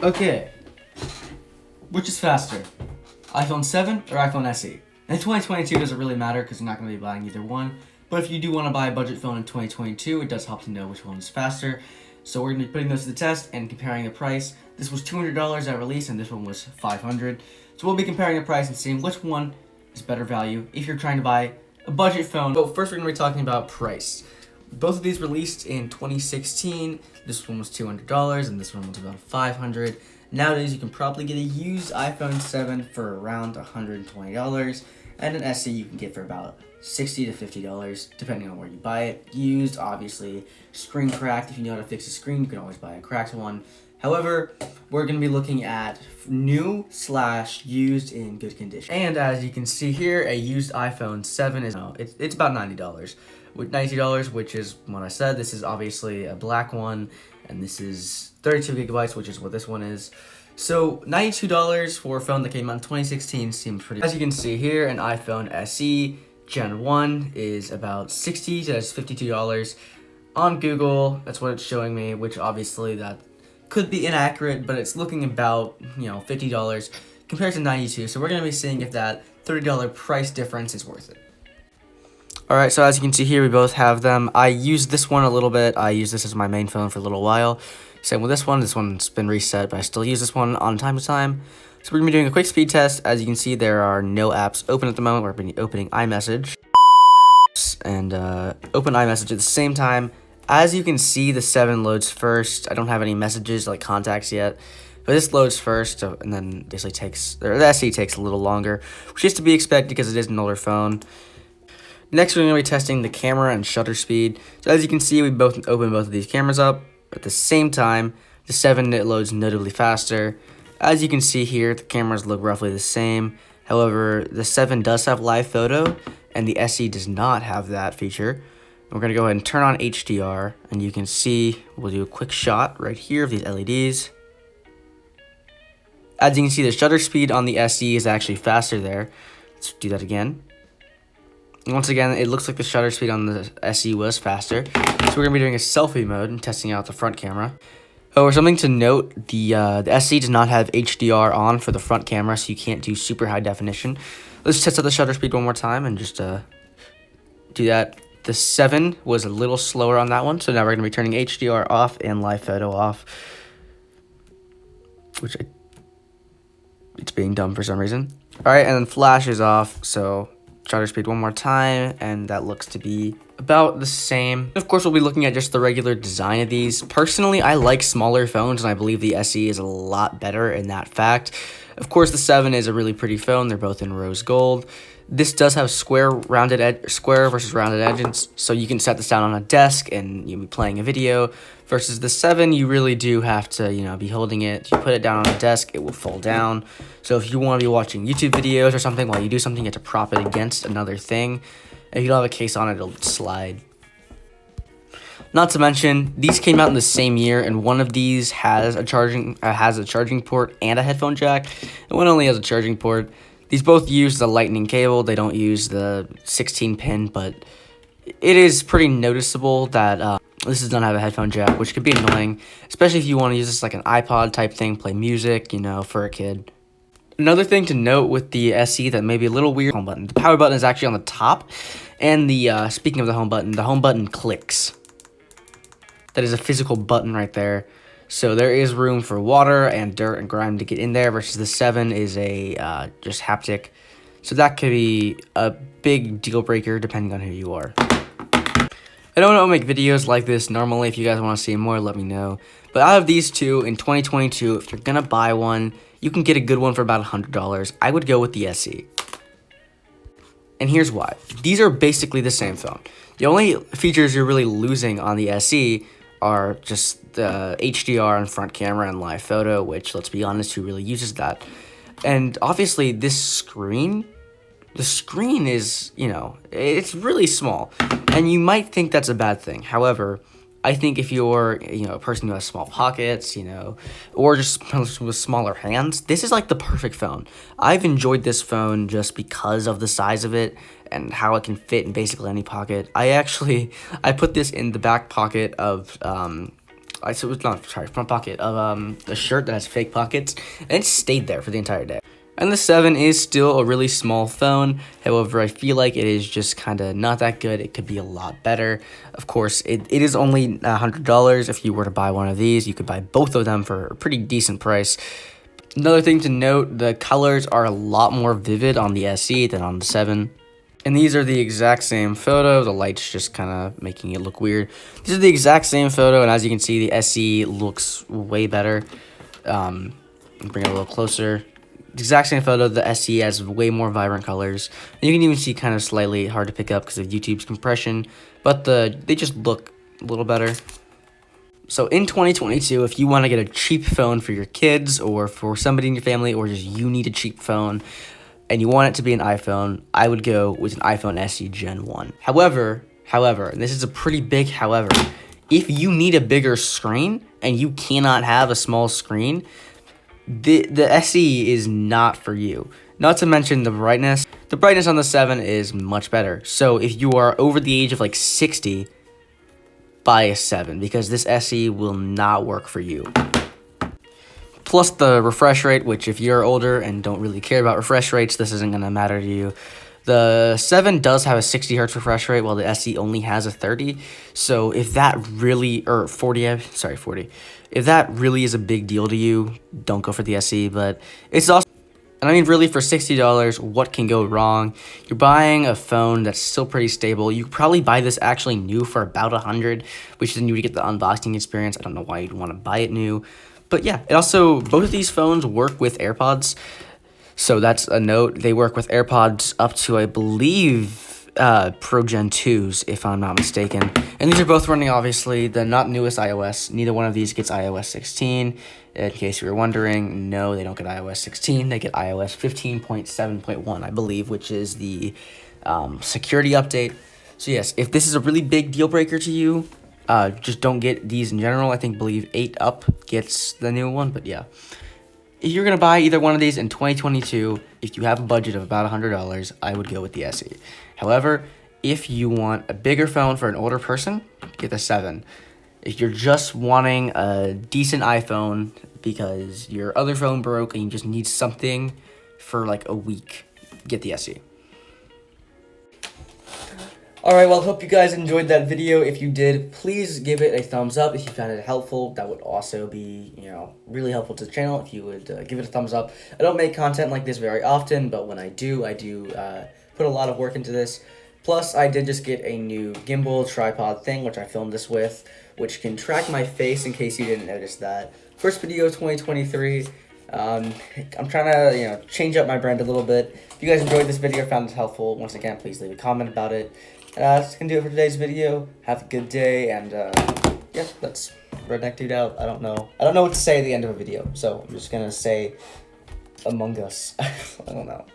Okay, which is faster, iPhone 7 or iPhone SE? In 2022, it doesn't really matter because you're not going to be buying either one. But if you do want to buy a budget phone in 2022, it does help to know which one is faster. So we're going to be putting those to the test and comparing the price. This was $200 at release, and this one was $500. So we'll be comparing the price and seeing which one is better value if you're trying to buy a budget phone. So first, we're going to be talking about price. Both of these released in 2016. This one was $200, and this one was about $500. Nowadays, you can probably get a used iPhone 7 for around $120, and an SE you can get for about $60 to $50, depending on where you buy it. Used, obviously, screen cracked. If you know how to fix a screen, you can always buy a cracked one. However, we're going to be looking at new/used in good condition. And as you can see here, a used iPhone 7 is it's about $90. With $90, which is what I said. This is obviously a black one, and this is 32 gigabytes, which is what this one is. So $92 for a phone that came out in 2016 seems pretty. As you can see here, an iPhone SE Gen 1 is about $60 to $52 on Google. That's what it's showing me, which obviously that could be inaccurate, but it's looking about, $50 compared to $92. So we're going to be seeing if that $30 price difference is worth it. Alright, so as you can see here, we both have them. I used this one a little bit. I used this as my main phone for a little while. Same with this one. This one's been reset, but I still use this one on time to time. So we're going to be doing a quick speed test. As you can see, there are no apps open at the moment. We're going to be opening iMessage and open iMessage at the same time. As you can see, the 7 loads first. I don't have any messages like contacts yet, but this loads first, and then the SE takes a little longer, which is to be expected because it is an older phone. Next, we're going to be testing the camera and shutter speed. So as you can see, we both open both of these cameras up at the same time. The 7 loads notably faster. As you can see here, the cameras look roughly the same. However, the 7 does have live photo, and the SE does not have that feature. We're going to go ahead and turn on HDR, and you can see, we'll do a quick shot right here of these LEDs. As you can see, the shutter speed on the SE is actually faster there. Let's do that again. Once again, it looks like the shutter speed on the SE was faster. So we're going to be doing a selfie mode and testing out the front camera. Oh, or something to note, the SE does not have HDR on for the front camera, so you can't do super high definition. Let's test out the shutter speed one more time and just do that. The 7 was a little slower on that one, so now we're going to be turning HDR off and live photo off, it's being done for some reason. All right, and then flash is off, so shutter speed one more time, and that looks to be about the same. Of course, we'll be looking at just the regular design of these. Personally, I like smaller phones, and I believe the SE is a lot better in that fact. Of course, the 7 is a really pretty phone. They're both in rose gold. This does have square versus rounded edges, so you can set this down on a desk and you'll be playing a video. Versus the 7, you really do have to, be holding it. If you put it down on a desk, it will fall down. So if you want to be watching YouTube videos or something while you do something, you have to prop it against another thing. If you don't have a case on it, it'll slide. Not to mention, these came out in the same year, and one of these has a charging port and a headphone jack, and one only has a charging port. These both use the lightning cable. They don't use the 16-pin, but it is pretty noticeable that this does not have a headphone jack, which could be annoying, especially if you want to use this like an iPod type thing, play music, for a kid. Another thing to note with the SE that may be a little weird, home button. The power button is actually on the top, and speaking of the home button clicks. That is a physical button right there. So there is room for water and dirt and grime to get in there, versus the 7 is a just haptic. So that could be a big deal breaker depending on who you are. I don't make videos like this normally. If you guys want to see more, let me know. But out of these two, in 2022, if you're going to buy one, you can get a good one for about $100. I would go with the SE. And here's why. These are basically the same phone. The only features you're really losing on the SE are just the HDR and front camera and live photo, which, let's be honest, who really uses that? And obviously, the screen is, it's really small. And you might think that's a bad thing. However, I think if you're, a person who has small pockets, or just with smaller hands, this is like the perfect phone. I've enjoyed this phone just because of the size of it and how it can fit in basically any pocket. I put this in the back pocket of I said it was not, sorry, front pocket of a shirt that has fake pockets, and it stayed there for the entire day. And the 7 is still a really small phone. However, I feel like it is just kind of not that good. It could be a lot better. Of course, it is only $100. If you were to buy one of these, you could buy both of them for a pretty decent price. Another thing to note, the colors are a lot more vivid on the SE than on the 7. And these are the exact same photo. The light's just kind of making it look weird. These are the exact same photo, and as you can see, the SE looks way better. Bring it a little closer. The exact same photo, the SE has way more vibrant colors. And you can even see kind of slightly hard to pick up because of YouTube's compression, but they just look a little better. So in 2022, if you want to get a cheap phone for your kids or for somebody in your family, or just you need a cheap phone and you want it to be an iPhone, I would go with an iPhone SE Gen 1. However, and this is a pretty big however, if you need a bigger screen and you cannot have a small screen, the SE is not for you. Not to mention the brightness. The brightness on the 7 is much better. So if you are over the age of like 60, buy a 7 because this SE will not work for you. Plus the refresh rate, which if you're older and don't really care about refresh rates, this isn't going to matter to you. The 7 does have a 60 hertz refresh rate, while the SE only has a 30. So if that really, or 40, sorry, 40. If that really is a big deal to you, don't go for the SE. But it's also, and I mean, really, for $60, what can go wrong? You're buying a phone that's still pretty stable. You could probably buy this actually new for about $100, which then you would get the unboxing experience. I don't know why you'd want to buy it new. But yeah, it also, both of these phones work with AirPods. So that's a note. They work with AirPods up to, I believe, Pro Gen 2s, if I'm not mistaken. And these are both running, obviously, the not newest iOS. Neither one of these gets iOS 16. In case you were wondering, no, they don't get iOS 16. They get iOS 15.7.1, I believe, which is the security update. So yes, if this is a really big deal breaker to you, just don't get these in general. I believe 8 up gets the new one, but yeah. If you're going to buy either one of these in 2022, if you have a budget of about $100, I would go with the SE. However, if you want a bigger phone for an older person, get the 7. If you're just wanting a decent iPhone because your other phone broke and you just need something for like a week, get the SE. Alright, well, hope you guys enjoyed that video. If you did, please give it a thumbs up. If you found it helpful, that would also be, really helpful to the channel if you would give it a thumbs up. I don't make content like this very often, but when I do put a lot of work into this. Plus, I did just get a new gimbal tripod thing, which I filmed this with, which can track my face in case you didn't notice that. First video of 2023. I'm trying to, change up my brand a little bit. If you guys enjoyed this video, found it helpful, once again, please leave a comment about it. That's going to do it for today's video. Have a good day, and, yeah, that's Redneck-dude out. I don't know what to say at the end of a video, so I'm just going to say Among Us. I don't know.